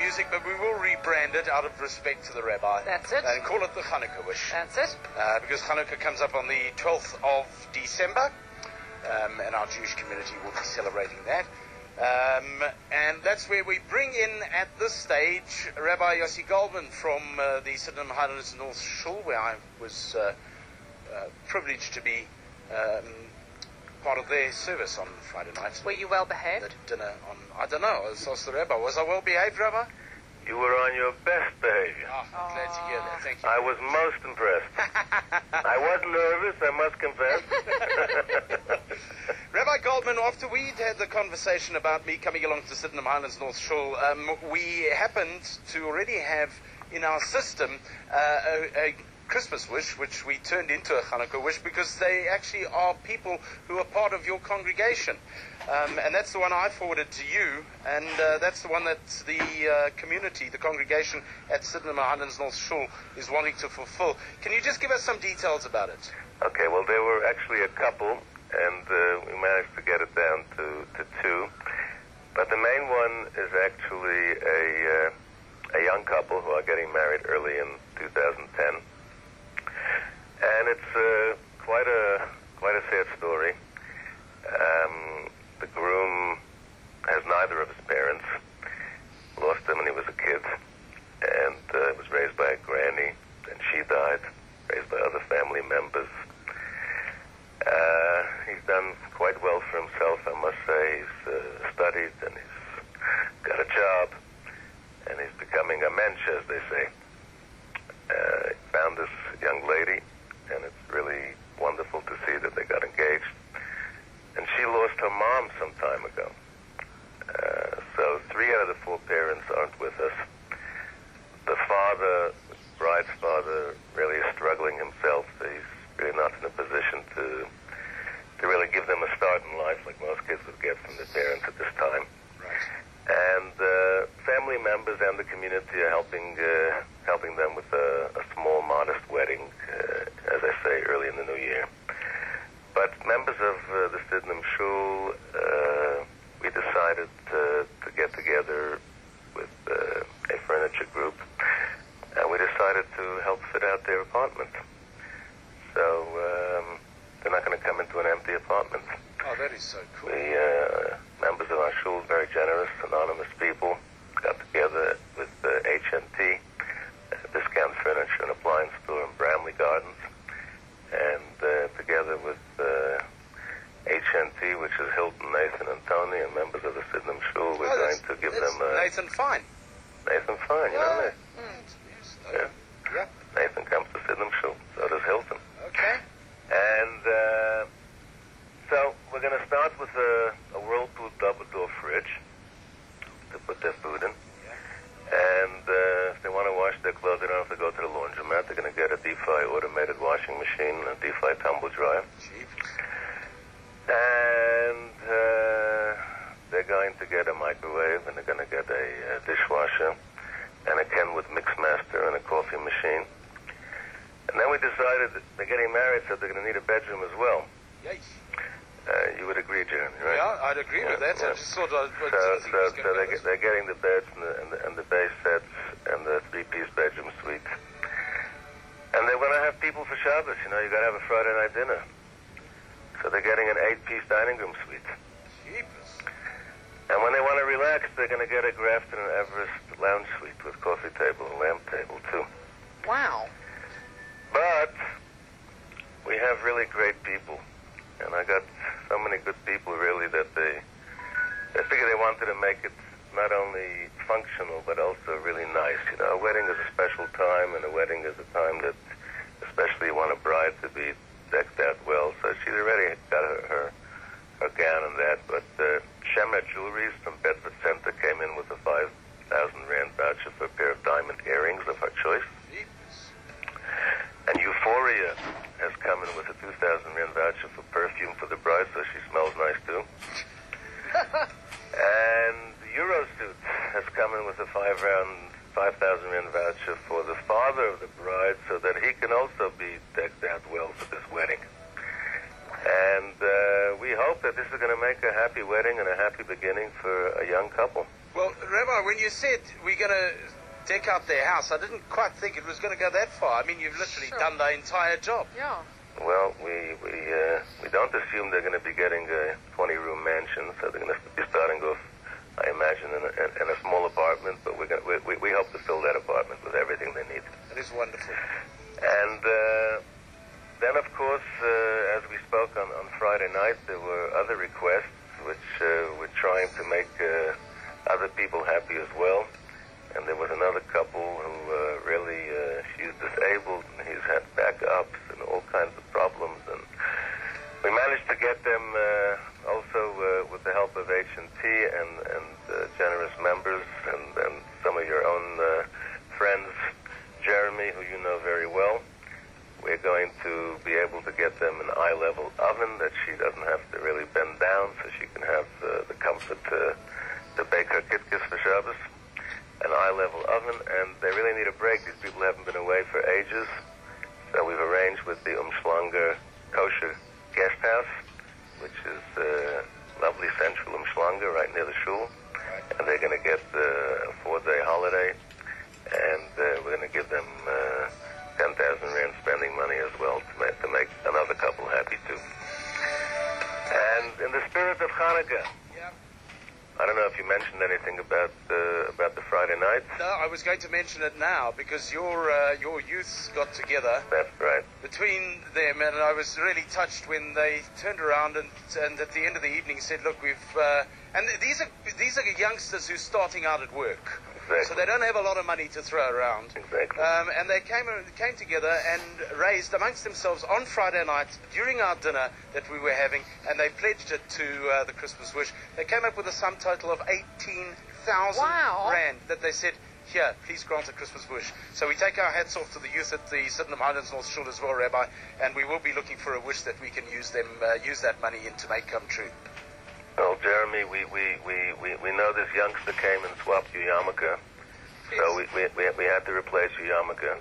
music, but we will rebrand it out of respect to the rabbi. That's it. And call it the Chanukah wish. That's it. Because Chanukah comes up on the 12th of December, and our Jewish community will be celebrating that. And that's where we bring in, at this stage, Rabbi Yossi Goldman from the Sydenham Highlands North Shul, where I was privileged to be part of their service on Friday night. Were you well behaved? The dinner on, I don't know, I asked the Rabbi, was I well behaved, Rabbi? You were on your best behavior. Oh, glad to hear that, thank you. I was most impressed. I was nervous, I must confess. Rabbi Goldman, after we'd had the conversation about me coming along to Sydenham Highlands North Shul, we happened to already have in our system a Christmas wish, which we turned into a Chanukah wish, because they actually are people who are part of your congregation. And that's the one I forwarded to you, and that's the one that the community, the congregation at Sydenham Highlands North Shul is wanting to fulfill. Can you just give us some details about it? Okay, well, there were actually a couple, and we managed to get it down to two. But the main one is actually a young couple who are getting married early in 2010. And it's quite a sad story. The groom has neither of his parents. Lost him when he was a kid, and was raised by a granny, and she died, raised by other family members. He's done quite well for himself, I must say. He's studied, and he's got a job, and he's becoming a mensch, as they say. He found this young lady, and it's really wonderful to see that they got engaged. And she lost her mom some time ago. So 3 out of the 4 parents aren't with us. The father, the bride's father, really is struggling himself. He's really not in a position to really give them a start in life like most kids would get from their parents at this time. Right. And family members and the community are helping them with a small, modest wedding, as I say, early in the new year. But members of the Sydenham Shul, we decided to get together with a furniture group, and we decided to help fit out their apartment. So they're not going to come into an empty apartment. Oh, that is so cool. We, members of our shul, very generous, anonymous people, got together with HNT, Discount Furniture and Appliance Store in Bramley Gardens, and together with HNT, which is Hilton, Nathan, and Tony, and members of the Sydenham Shul, we're going to give them... Nathan Fine. Nathan Fine, you know Nathan? Yes, Yeah. Nathan comes to Sydenham Shul, so does Hilton. Okay. And so we're going to start with a Whirlpool double-door fridge to put their food in. And if they want to wash their clothes, they don't have to go to the laundromat. They're going to get a DeFi automated washing machine, a DeFi tumble dryer. And they're going to get a microwave, and they're going to get a dishwasher, and a Kenwood Mixmaster, and a coffee machine. And then we decided that they're getting married, so they're going to need a bedroom as well. Yes. You would agree, Jeremy, right? Yeah, I'd agree with that. Yeah. I just thought I So they're getting the beds and the base sets and the 3-piece bedroom suite. And they're going to have people for Shabbos. You know, you got to have a Friday night dinner. So they're getting an 8-piece dining room suite. Jeepers. And when they want to relax, they're going to get a Grafton and Everest lounge suite with coffee table and lamp table, too. Wow. But we have really great people. And I got so many good people, really, that they figured they wanted to make it not only functional, but also really nice. You know, a wedding is a special time, and a wedding is a time that especially you want a bride to be decked out well. So she's already got her gown and that. But Shemet Jewelries from Bedford Center came in with a 5,000 Rand voucher for a pair of diamond earrings of her choice. And Euphoria has come in with a 2,000 Rand voucher for perfume for the bride, so she smells nice too. And Eurosuit has come in with a 5,000 Rand voucher for the father of the bride, so that he can also be decked out well for this wedding. And we hope that this is going to make a happy wedding and a happy beginning for a young couple. Well, Rabbi, when you said we're going to deck out their house, I didn't quite think it was going to go that far. I mean, you've literally done the entire job. Yeah. Well, we don't assume they're going to be getting a 20-room mansion, so they're going to be starting off, I imagine, in a small apartment. But we hope to fill that apartment with everything they need. That is wonderful. And then, of course, as we spoke on Friday night, there were other requests which we're trying to make other people happy as well. And there was another couple who really, she's disabled and he's had backups and all kinds of problems. And we managed to get them also with the help of H&T and generous members and some of your own friends, Jeremy, who you know very well. We're going to be able to get them an eye-level oven that she doesn't have to really bend down, so she can have the comfort to bake her kitkis for Shabbos. An eye-level oven, and they really need a break. These people haven't been away for ages, so we've arranged with the Umschlanger Kosher Guest House, which is lovely central Umschlanger, right near the Shul, and they're going to get a 4-day holiday, and we're going to give them 10,000 rand spending money as well to make another couple happy too. And in the spirit of Chanukah, I don't know if you mentioned anything about the Friday night. No, I was going to mention it now because your youths got together. That's right. Between them, and I was really touched when they turned around and at the end of the evening said, "Look, we've and these are youngsters who's starting out at work." Exactly. So they don't have a lot of money to throw around. Exactly. And they came together and raised amongst themselves on Friday night during our dinner that we were having, and they pledged it to the Christmas Wish. They came up with a sum total of 18,000 rand that they said, "Here, please grant a Christmas wish." So we take our hats off to the youth at the Sydenham Highlands North Shul as well, Rabbi, and we will be looking for a wish that we can use that money in to make come true. Well, Jeremy, we know this youngster came and swapped your yarmulke, so we had to replace your yarmulke.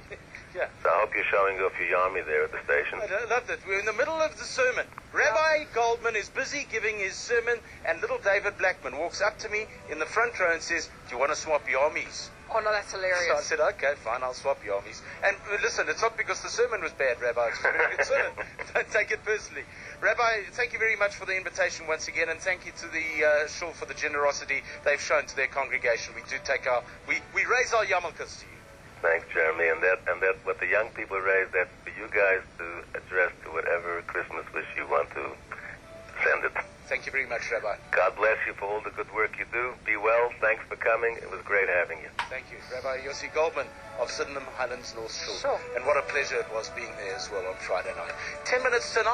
Yeah. So I hope you're showing off your yarmy there at the station. I loved it. We're in the middle of the sermon. Rabbi Goldman is busy giving his sermon, and little David Blackman walks up to me in the front row and says, "Do you want to swap yarmies?" Oh, no, that's hilarious. So I said, "Okay, fine, I'll swap yarmies." And listen, it's not because the sermon was bad, Rabbi. It's a very good sermon. Don't take it personally. Rabbi, thank you very much for the invitation once again, and thank you to the Shul for the generosity they've shown to their congregation. We do take we raise our yarmulkes to you. Thanks, Jeremy. And that what the young people raise, that's for you guys to address to whatever Christmas wish you want to send it. Thank you very much, Rabbi. God bless you for all the good work you do. Be well. Thanks for coming. It was great having you. Thank you. Rabbi Yossi Goldman of Sydenham Highlands North Shul. Sure. And what a pleasure it was being there as well on Friday night. 10 minutes to 9.